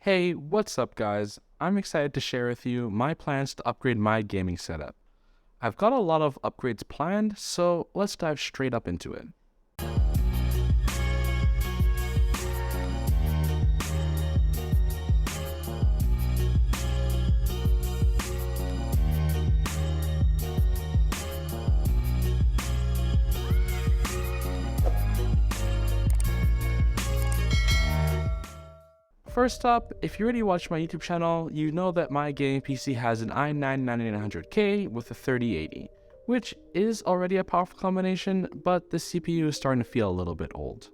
Hey, what's up guys? I'm excited to share with you my plans to upgrade my gaming setup. I've got a lot of upgrades planned, so let's dive straight up into it. First up, if you already watched my YouTube channel, you know that my gaming PC has an i9-9900K with a 3080, which is already a powerful combination, but the CPU is starting to feel a little bit old.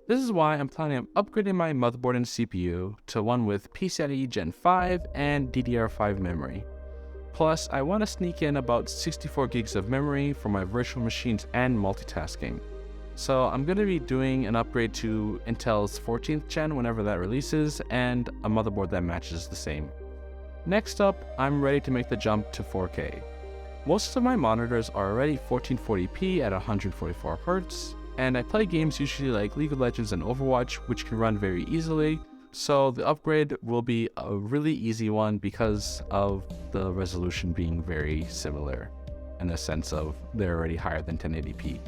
This is why I'm planning on upgrading my motherboard and CPU to one with PCIe Gen 5 and DDR5 memory. Plus, I want to sneak in about 64 gigs of memory for my virtual machines and multitasking. So I'm going to be doing an upgrade to Intel's 14th gen whenever that releases, and a motherboard that matches the same. Next up, I'm ready to make the jump to 4K. Most of my monitors are already 1440p at 144Hz, and I play games usually like League of Legends and Overwatch, which can run very easily, so the upgrade will be a really easy one because of the resolution being very similar in the sense of they're already higher than 1080p.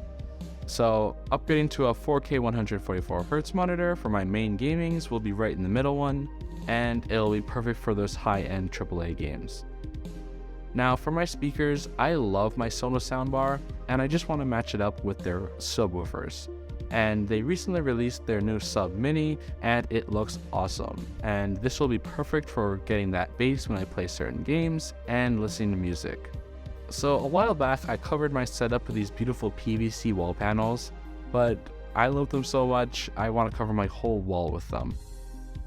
So upgrading to a 4K 144Hz monitor for my main gamings will be right in the middle one, and it'll be perfect for those high-end AAA games. Now for my speakers, I love my Sonos soundbar, and I just want to match it up with their subwoofers. And they recently released their new Sub Mini, and it looks awesome. And this will be perfect for getting that bass when I play certain games and listening to music. So a while back, I covered my setup with these beautiful PVC wall panels, but I love them so much, I want to cover my whole wall with them.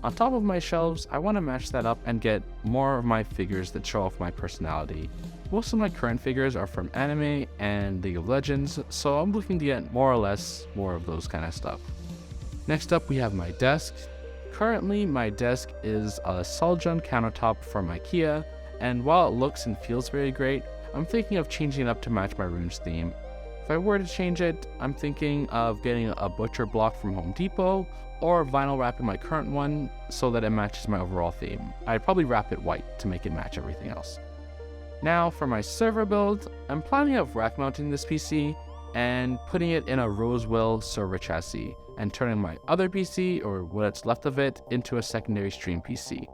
On top of my shelves, I want to match that up and get more of my figures that show off my personality. Most of my current figures are from anime and League of Legends, so I'm looking to get more or less more of those kind of stuff. Next up, we have my desk. Currently, my desk is a Soljon countertop from IKEA, and while it looks and feels very great, I'm thinking of changing it up to match my room's theme. If I were to change it, I'm thinking of getting a butcher block from Home Depot, or vinyl wrapping my current one so that it matches my overall theme. I'd probably wrap it white to make it match everything else. Now for my server build, I'm planning of rack mounting this PC and putting it in a Rosewell server chassis and turning my other PC, or what's left of it, into a secondary stream PC.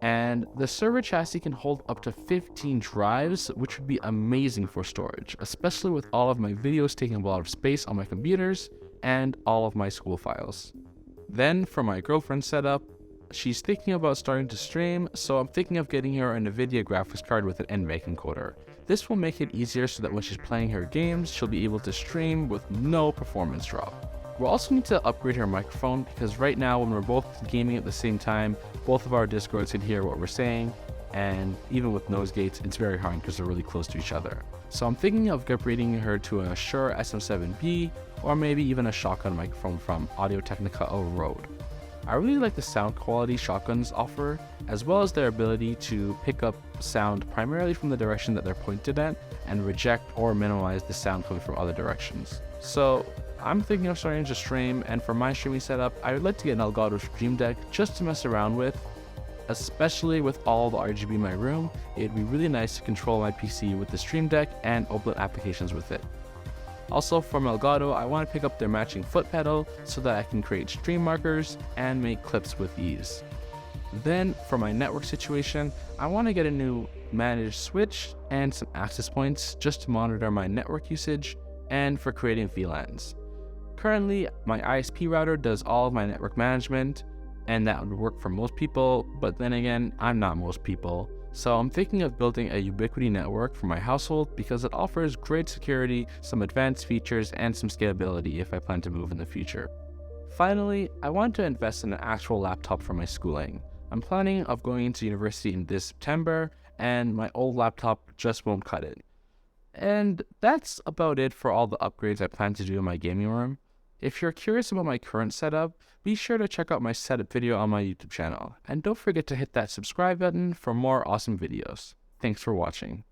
And the server chassis can hold up to 15 drives, which would be amazing for storage, especially with all of my videos taking a lot of space on my computers and all of my school files. Then for my girlfriend's setup, she's thinking about starting to stream, so I'm thinking of getting her a NVIDIA graphics card with an NVENC encoder. This will make it easier so that when she's playing her games, she'll be able to stream with no performance drop. We'll also need to upgrade her microphone because right now when we're both gaming at the same time, both of our Discords can hear what we're saying, and even with noise gates, it's very hard because they're really close to each other. So I'm thinking of upgrading her to a Shure SM7B, or maybe even a shotgun microphone from Audio-Technica or Rode. I really like the sound quality shotguns offer, as well as their ability to pick up sound primarily from the direction that they're pointed at, and reject or minimize the sound coming from other directions. So I'm thinking of starting to stream, and for my streaming setup, I would like to get an Elgato Stream Deck just to mess around with, especially with all the RGB in my room. It'd be really nice to control my PC with the Stream Deck and open applications with it. Also from Elgato, I want to pick up their matching foot pedal so that I can create stream markers and make clips with ease. Then for my network situation, I want to get a new managed switch and some access points just to monitor my network usage and for creating VLANs. Currently, my ISP router does all of my network management, and that would work for most people, but then again, I'm not most people. So I'm thinking of building a Ubiquiti network for my household because it offers great security, some advanced features, and some scalability if I plan to move in the future. Finally, I want to invest in an actual laptop for my schooling. I'm planning of going into university in this September, and my old laptop just won't cut it. And that's about it for all the upgrades I plan to do in my gaming room. If you're curious about my current setup, be sure to check out my setup video on my YouTube channel, and don't forget to hit that subscribe button for more awesome videos. Thanks for watching.